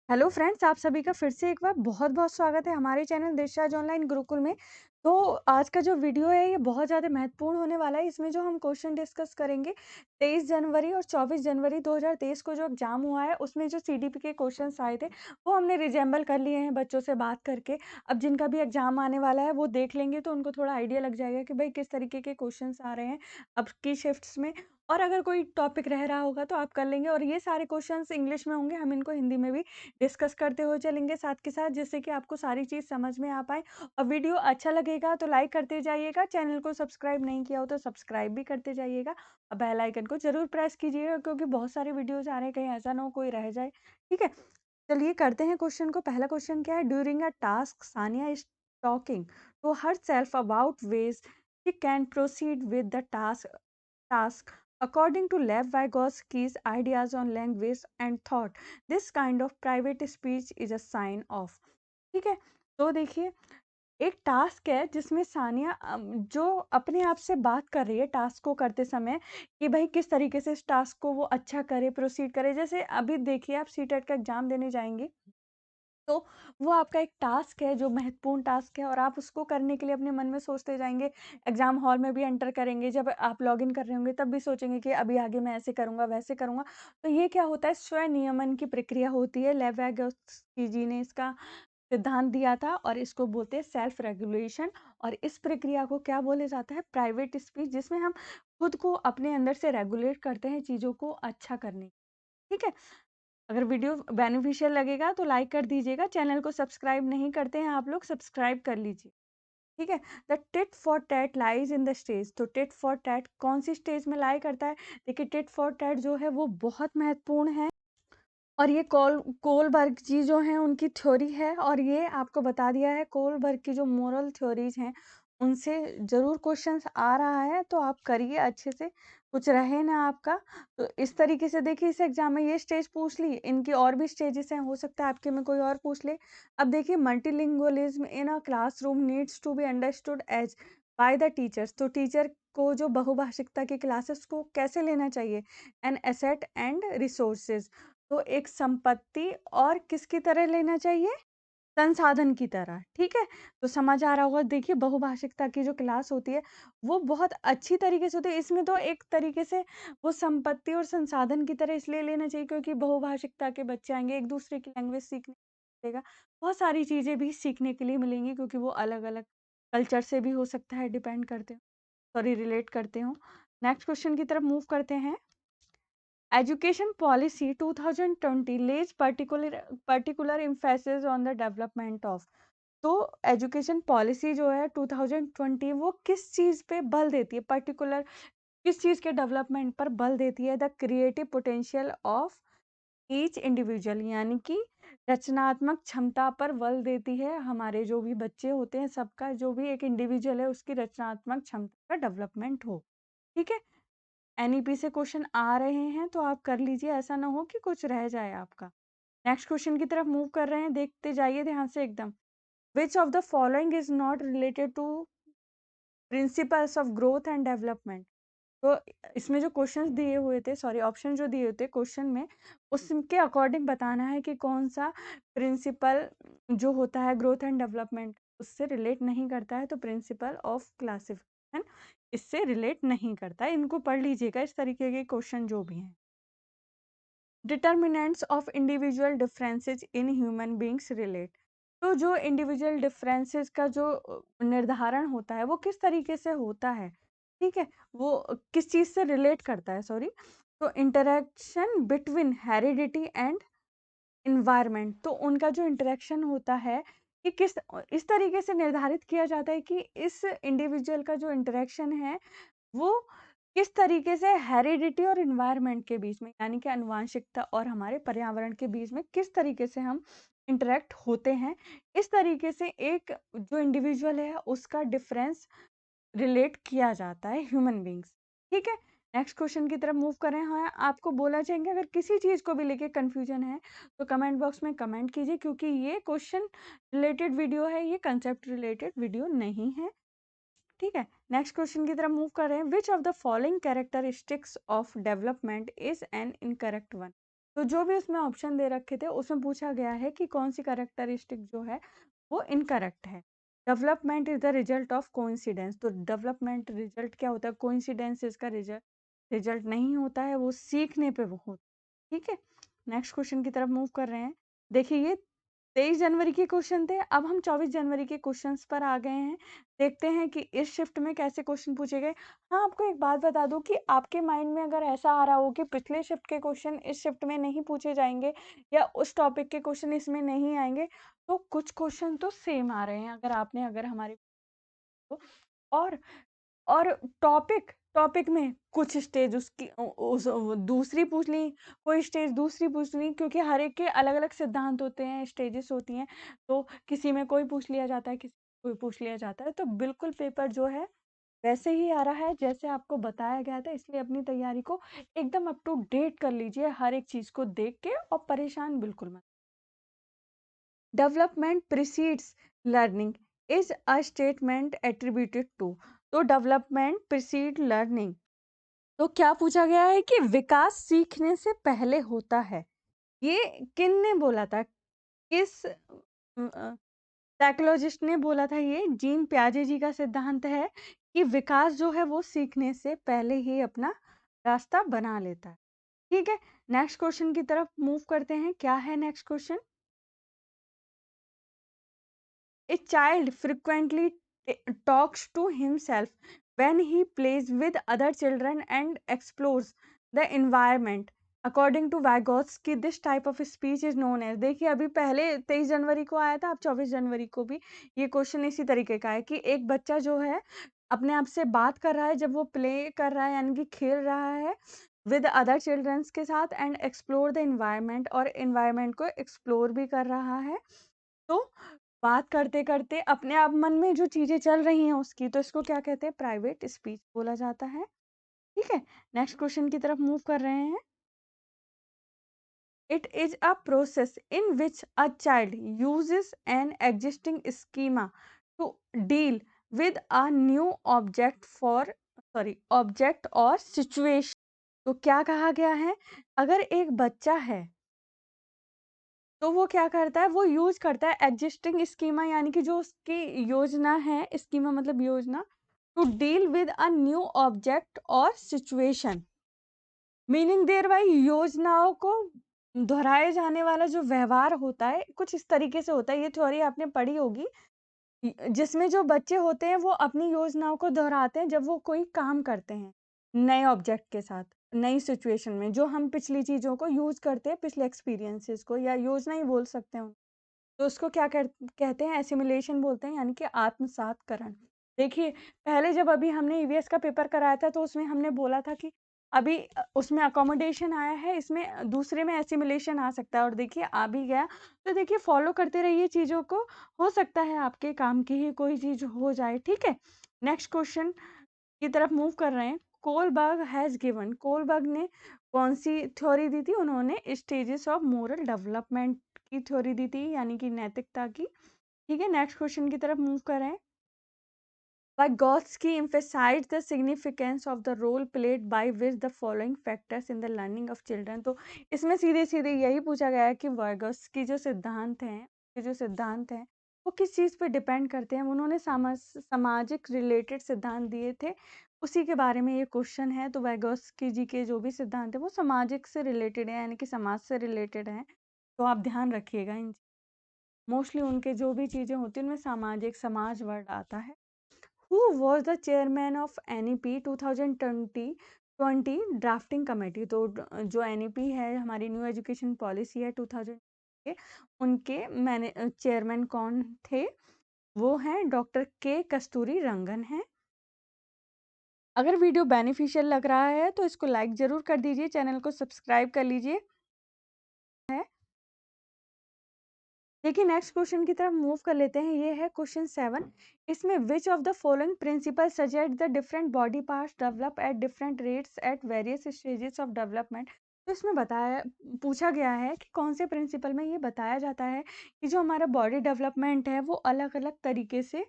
Hello friends, आप सभी का फिर से एक बार बहुत-बहुत स्वागत है हमारे चैनल दिशराज ऑनलाइन गुरुकुल में। तो आज का जो वीडियो है ये बहुत ज़्यादा महत्वपूर्ण होने वाला है। इसमें जो हम क्वेश्चन डिस्कस करेंगे 23 जनवरी और 24 जनवरी 2023 को जो एग्ज़ाम हुआ है उसमें जो सीडीपी के क्वेश्चंस आए थे वो हमने रिजेंबल कर लिए हैं बच्चों से बात करके। अब जिनका भी एग्ज़ाम आने वाला है वो देख लेंगे तो उनको थोड़ा आइडिया लग जाएगा कि भाई किस तरीके के क्वेश्चंस आ रहे हैं अब की शिफ्ट्स में। और अगर कोई टॉपिक रह रहा होगा तो आप कर लेंगे और ये सारे क्वेश्चंस इंग्लिश में होंगे, हम इनको हिंदी में भी डिस्कस करते हुए चलेंगे साथ के साथ, जिससे कि आपको सारी चीज़ समझ में आ पाए। और वीडियो अच्छा लगेगा तो लाइक करते जाइएगा, चैनल को सब्सक्राइब नहीं किया हो तो सब्सक्राइब भी करते जाइएगा और बेल आइकन को ज़रूर प्रेस कीजिएगा क्योंकि बहुत सारे वीडियोज़ आ रहे हैं, कहीं ऐसा ना हो कोई रह जाए। ठीक है? चलिए करते हैं क्वेश्चन को। पहला क्वेश्चन क्या है? During a task Sania is talking to herself about ways she can proceed with the task according to Lev Vygotsky's ideas on language and thought. This kind of private speech is a sign of। ठीक है, तो देखिए एक task है जिसमें सानिया जो अपने आप से बात कर रही है टास्क को करते समय कि भाई किस तरीके से इस टास्क को वो अच्छा करे, प्रोसीड करे। जैसे अभी देखिए आप सीटेट का एग्जाम देने जाएंगे तो वो आपका एक टास्क है जो महत्वपूर्ण टास्क है और आप उसको करने के लिए अपने मन में सोचते जाएँगे। एग्ज़ाम हॉल में भी एंटर करेंगे, जब आप लॉगिन कर रहे होंगे तब भी सोचेंगे कि अभी आगे मैं ऐसे करूँगा, वैसे करूँगा। तो ये क्या होता है, स्वनियमन की प्रक्रिया होती है। लेव वाइगोत्स्की जी ने इसका सिद्धांत दिया था और इसको बोलते हैं सेल्फ रेगुलेशन। और इस प्रक्रिया को क्या बोले जाता है? प्राइवेट स्पीच, जिसमें हम खुद को अपने अंदर से रेगुलेट करते हैं चीज़ों को अच्छा करने। ठीक है? अगर वीडियो बेनिफिशियल लगेगा तो लाइक कर दीजिएगा। चैनल को सब्सक्राइब नहीं करते हैं आप लोग, सब्सक्राइब कर लीजिए। ठीक है? The tit for tat lies in the stage. तो टिट फॉर टैट कौन सी स्टेज में लाई करता है? देखिए टिट फॉर टैट जो है वो बहुत महत्वपूर्ण है और ये कोलबर्ग जी जो हैं उनकी थ्योरी है और ये आपको बता दिया है। कोलबर्ग की जो मोरल थ्योरीज हैं उनसे ज़रूर क्वेश्चंस आ रहा है, तो आप करिए अच्छे से, कुछ रहे ना आपका। तो इस तरीके से देखिए इस एग्जाम में ये स्टेज पूछ ली, इनकी और भी स्टेजेस हैं, हो सकता है आपके में कोई और पूछ ले। अब देखिए multilingualism in a classroom needs to be understood as by the teachers. तो टीचर को जो बहुभाषिकता की क्लासेस को कैसे लेना चाहिए? An asset and resources. तो एक संपत्ति और किसकी तरह लेना चाहिए? संसाधन की तरह। ठीक है? तो समझ आ रहा होगा। देखिए बहुभाषिकता की जो क्लास होती है वो बहुत अच्छी तरीके से होती है। इसमें तो एक तरीके से वो संपत्ति और संसाधन की तरह इसलिए लेना चाहिए क्योंकि बहुभाषिकता के बच्चे आएँगे, एक दूसरे की लैंग्वेज सीखने को मिलेगा। बहुत सारी चीज़ें भी सीखने के लिए मिलेंगी क्योंकि वो अलग-अलग कल्चर से भी हो सकता है डिपेंड करते हो, सॉरी रिलेट करते हो। नेक्स्ट क्वेश्चन की तरफ मूव करते हैं। Education policy 2020 lays particular emphasis on the development of। तो एजुकेशन पॉलिसी जो है 2020 वो किस चीज़ पे बल देती है? पर्टिकुलर किस चीज़ के डेवलपमेंट पर बल देती है? The creative potential of each individual, यानी कि रचनात्मक क्षमता पर बल देती है। हमारे जो भी बच्चे होते हैं सबका, जो भी एक इंडिविजुअल है उसकी रचनात्मक क्षमता का डेवलपमेंट हो। ठीक है? एनईपी से क्वेश्चन आ रहे हैं तो आप कर लीजिए, ऐसा ना हो कि कुछ रह जाए आपका। नेक्स्ट क्वेश्चन की तरफ मूव कर रहे हैं, देखते जाइए ध्यान से एकदम। विच of the following is not related to principles of growth and development. तो इसमें जो क्वेश्चंस दिए हुए थे, सॉरी ऑप्शन जो दिए हुए थे क्वेश्चन में, उसके अकॉर्डिंग बताना है कि कौन सा प्रिंसिपल जो होता है ग्रोथ एंड डेवलपमेंट उससे रिलेट नहीं करता है। तो प्रिंसिपल ऑफ क्लासिफिकेशन इससे रिलेट नहीं करता है। इनको पढ़ लीजिएगा, इस तरीके के क्वेश्चन जो भी हैं। Determinants of individual differences in human beings relate. तो जो इंडिविजुअल डिफरेंसेस का जो निर्धारण होता है वो किस तरीके से होता है? ठीक है, वो किस चीज से रिलेट करता है, सॉरी। तो interaction between heredity and environment. तो उनका जो इंटरेक्शन होता है कि किस इस तरीके से निर्धारित किया जाता है कि इस इंडिविजुअल का जो इंटरेक्शन है वो किस तरीके से हेरिडिटी और इन्वायरमेंट के बीच में, यानी कि आनुवांशिकता और हमारे पर्यावरण के बीच में किस तरीके से हम इंटरेक्ट होते हैं। इस तरीके से एक जो इंडिविजुअल है उसका डिफरेंस रिलेट किया जाता है ह्यूमन बींग्स। ठीक है? नेक्स्ट क्वेश्चन की तरफ मूव करें। हाँ, आपको बोला जाएंगे अगर किसी चीज को भी लेके कंफ्यूजन है तो कमेंट बॉक्स में कमेंट कीजिए क्योंकि ये क्वेश्चन रिलेटेड वीडियो है, ये कंसेप्ट रिलेटेड वीडियो नहीं है। ठीक है? नेक्स्ट क्वेश्चन की तरफ मूव कर रहे हैं। विच of the following characteristics of development is an incorrect one. तो जो भी उसमें ऑप्शन दे रखे थे उसमें पूछा गया है कि कौन सी कैरेक्टरिस्टिक जो है वो इनकरेक्ट है। Development is the result of coincidence, तो डेवलपमेंट रिजल्ट क्या होता है, कोइंसिडेंस इसका रिजल्ट रिजल्ट नहीं होता है, वो सीखने पे वो होता है। ठीक है, नेक्स्ट क्वेश्चन की तरफ मूव कर रहे हैं। देखिए ये 23 जनवरी के क्वेश्चन थे, अब हम 24 जनवरी के क्वेश्चंस पर आ गए हैं। देखते हैं कि इस शिफ्ट में कैसे क्वेश्चन पूछे गए। हाँ, आपको एक बात बता दूं कि आपके माइंड में अगर ऐसा आ रहा हो कि पिछले शिफ्ट के क्वेश्चन इस शिफ्ट में नहीं पूछे जाएंगे या उस टॉपिक के क्वेश्चन इसमें नहीं आएंगे, तो कुछ क्वेश्चन तो सेम आ रहे हैं अगर हमारे और और टॉपिक टॉपिक में कुछ स्टेज उसकी दूसरी पूछ ली, कोई स्टेज दूसरी पूछ ली, क्योंकि हर एक के अलग अलग सिद्धांत होते हैं, स्टेजेस होती हैं। तो किसी में कोई पूछ लिया जाता है, किसी में कोई पूछ लिया जाता है। तो बिल्कुल पेपर जो है वैसे ही आ रहा है जैसे आपको बताया गया था, इसलिए अपनी तैयारी को एकदम अप टू डेट कर लीजिए, हर एक चीज को देख के, और परेशान बिल्कुल मत। Development precedes learning is a statement attributed to, तो डेवलपमेंट प्रीसीड लर्निंग, तो क्या पूछा गया है कि विकास सीखने से पहले होता है। ये किन ने बोला था, किस साइकोलॉजिस्ट ने बोला था, ये जीन प्याजे जी का सिद्धांत है कि विकास जो है वो सीखने से पहले ही अपना रास्ता बना लेता है। ठीक है, नेक्स्ट क्वेश्चन की तरफ मूव करते हैं। क्या है next question? A child frequently talks to himself when he plays with other children and explores the environment. According to Vygotsky, this type of speech is known as, देखिए अभी पहले 23 जनवरी को आया था, अब 24 जनवरी को भी ये क्वेश्चन इसी तरीके का है कि एक बच्चा जो है अपने आप से बात कर रहा है जब वो प्ले कर रहा है, यानी कि खेल रहा है विद अदर चिल्ड्रंस के साथ, एंड एक्सप्लोर द एनवायरनमेंट, और एनवायरनमेंट को एक्सप्लोर भी कर रहा है। तो बात करते-करते अपने आप मन में जो चीज़ें चल रही हैं उसकी, तो इसको क्या कहते हैं? प्राइवेट स्पीच बोला जाता है। ठीक है? नेक्स्ट क्वेश्चन की तरफ मूव कर रहे हैं। It is a process in which a child uses an existing schema to deal with a new object और सिचुएशन। तो क्या कहा गया है? अगर एक बच्चा है तो वो क्या करता है, वो यूज करता है एग्जिस्टिंग स्कीमा, यानी कि जो उसकी योजना है, स्कीमा मतलब योजना, to deal with a new object और सिचुएशन। मीनिंग देयर बाय योजनाओं को दोहराए जाने वाला जो व्यवहार होता है कुछ इस तरीके से होता है, ये थ्योरी आपने पढ़ी होगी, जिसमें जो बच्चे होते हैं वो अपनी योजनाओं को दोहराते हैं जब वो कोई काम करते हैं नए ऑब्जेक्ट के साथ, नई सिचुएशन में, जो हम पिछली चीजों को यूज करते हैं, पिछले एक्सपीरियंसेस को, या योजना ही बोल सकते हैं। तो उसको क्या कहते हैं? एसिमिलेशन बोलते हैं, यानी कि आत्मसातकरण। देखिए, पहले जब अभी हमने ईवीएस का पेपर कराया था तो उसमें हमने बोला था कि अभी उसमें अकोमोडेशन आया है, इसमें दूसरे में एसिमिलेशन आ सकता है, और देखिए आ भी गया। तो देखिए फॉलो करते रहिए चीज़ों को, हो सकता है आपके काम की ही कोई चीज़ हो जाए। ठीक है? नेक्स्ट क्वेश्चन की तरफ मूव कर रहे हैं। कोलबर्ग हैज़ गिवन, कोलबर्ग ने कौन-सी थ्योरी दी थी? उन्होंने स्टेजेस ऑफ मोरल डेवलपमेंट की थ्योरी दी थी, यानी कि नैतिकता की। ठीक है, नेक्स्ट क्वेश्चन की तरफ मूव करें। Vygotsky emphasized the significance of the role played by which the following factors in the learning of children, तो इसमें सीधे सीधे यही पूछा गया है कि वाइगोत्स्की जो सिद्धांत हैं वो किस चीज़ पे डिपेंड करते हैं। उन्होंने सामाजिक रिलेटेड सिद्धांत दिए थे, उसी के बारे में ये क्वेश्चन है। तो वाइगोत्स्की जी के जो भी सिद्धांत है वो सामाजिक से रिलेटेड है, यानी कि समाज से रिलेटेड हैं। तो आप ध्यान रखिएगा, इन मोस्टली उनके जो भी चीज़ें होती हैं उनमें सामाजिक, समाज वर्ड आता है। Who was the chairman of NEP 2020 drafting committee? तो जो NEP है, हमारी न्यू एजुकेशन पॉलिसी है 2000 के, उनके मैंने चेयरमैन कौन थे? वो हैं डॉक्टर के कस्तूरी रंगन हैं। अगर वीडियो बेनिफिशियल लग रहा है तो इसको लाइक जरूर कर दीजिए, चैनल को सब्सक्राइब कर लीजिए। है, देखिए नेक्स्ट क्वेश्चन की तरफ मूव कर लेते हैं। ये है क्वेश्चन 7। इसमें which of the following principle suggest the different body parts develop at different rates at various stages of development. तो इसमें बताया पूछा गया है कि कौन से प्रिंसिपल में ये बताया जाता है कि जो हमारा बॉडी डेवलपमेंट है वो अलग अलग तरीके से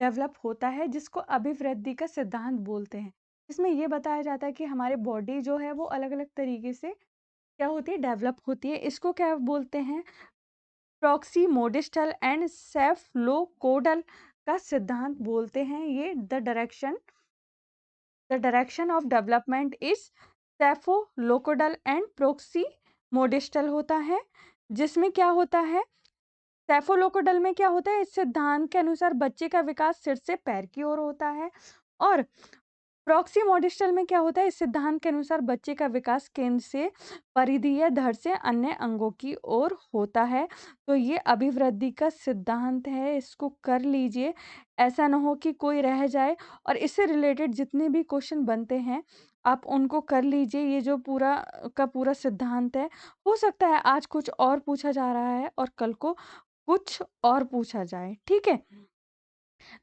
डेवलप होता है, जिसको अभिवृद्धि का सिद्धांत बोलते हैं। इसमें ये बताया जाता है कि हमारे बॉडी जो है वो अलग अलग तरीके से क्या होती है, डेवलप होती है। इसको क्या बोलते हैं, प्रॉक्सी मोडिस्टल एंड सेफलोकोडल का सिद्धांत बोलते हैं। ये the direction of development is cephalocaudal and proximodistal होता है, जिसमें क्या होता है, सेफोलोकोडल में क्या होता है, इस सिद्धांत के अनुसार बच्चे का विकास सिर से पैर की ओर होता है, और प्रॉक्सिमोडिस्टल में क्या होता है, इस सिद्धांत के अनुसार बच्चे का विकास केंद्र से परिधीय धड़ से अन्य अंगों की ओर होता है। तो ये अभिवृद्धि का सिद्धांत है, इसको कर लीजिए, ऐसा ना हो कि कोई रह जाए। और इससे रिलेटेड जितने भी क्वेश्चन बनते हैं आप उनको कर लीजिए। ये जो पूरा का पूरा सिद्धांत है, हो सकता है आज कुछ और पूछा जा रहा है और कल को कुछ और पूछा जाए, ठीक है।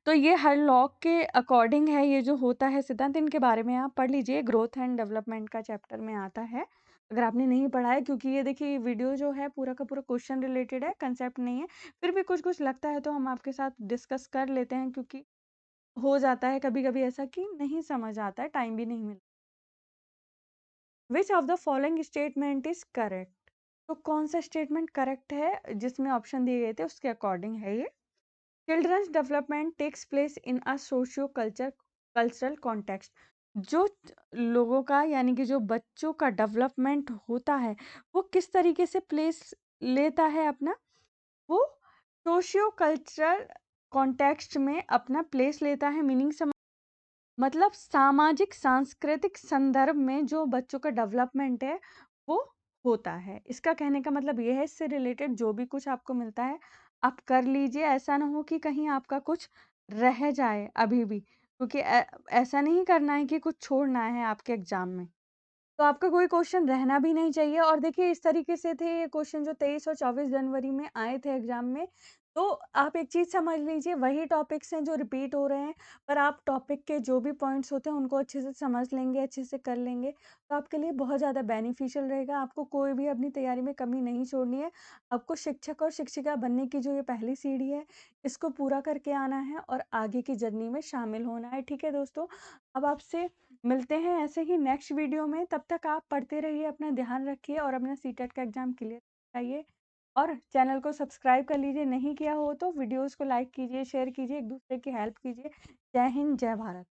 तो ये हर लॉ के अकॉर्डिंग है, ये जो होता है सिद्धांत, इनके बारे में आप पढ़ लीजिए, ग्रोथ एंड डेवलपमेंट का चैप्टर में आता है, अगर आपने नहीं पढ़ा है, क्योंकि ये देखिए वीडियो जो है पूरा का पूरा क्वेश्चन रिलेटेड है, कंसेप्ट नहीं है। फिर भी कुछ कुछ लगता है तो हम आपके साथ डिस्कस कर लेते हैं, क्योंकि हो जाता है कभी कभी ऐसा कि नहीं समझ आता है, टाइम भी नहीं मिलता। विच of the following statement is correct, तो कौन सा स्टेटमेंट करेक्ट है, जिसमें ऑप्शन दिए गए थे उसके अकॉर्डिंग है ये। Childrens development takes place in a socio cultural context, जो लोगों का यानी कि जो बच्चों का डेवलपमेंट होता है वो किस तरीके से प्लेस लेता है अपना, वो सोशियो कल्चरल कॉन्टेक्स्ट में अपना प्लेस लेता है। मीनिंग मतलब सामाजिक सांस्कृतिक संदर्भ में जो बच्चों का डेवलपमेंट है वो होता है। इसका कहने का मतलब ये है, इससे रिलेटेड जो भी कुछ आपको मिलता है आप कर लीजिए, ऐसा ना हो कि कहीं आपका कुछ रह जाए अभी भी, क्योंकि ऐसा नहीं करना है कि कुछ छोड़ना है आपके एग्जाम में। तो आपका कोई क्वेश्चन रहना भी नहीं चाहिए। और देखिए इस तरीके से थे ये क्वेश्चन जो 23 और 24 जनवरी में आए थे एग्जाम में। तो आप एक चीज समझ लीजिए, वही टॉपिक्स हैं जो रिपीट हो रहे हैं, पर आप टॉपिक के जो भी पॉइंट्स होते हैं उनको अच्छे से समझ लेंगे, अच्छे से कर लेंगे, तो आपके लिए बहुत ज़्यादा बेनिफिशियल रहेगा। आपको कोई भी अपनी तैयारी में कमी नहीं छोड़नी है। आपको शिक्षक और शिक्षिका बनने की जो ये पहली सीढ़ी है, इसको पूरा करके आना है और आगे की जर्नी में शामिल होना है, ठीक है दोस्तों। अब आपसे मिलते हैं ऐसे ही नेक्स्ट वीडियो में, तब तक आप पढ़ते रहिए, अपना ध्यान रखिए और अपना सीटेट का एग्जाम क्लियर कराइए। और चैनल को सब्सक्राइब कर लीजिए, नहीं किया हो तो वीडियोस को लाइक कीजिए, शेयर कीजिए, एक दूसरे की हेल्प कीजिए। जय हिंद, जय भारत।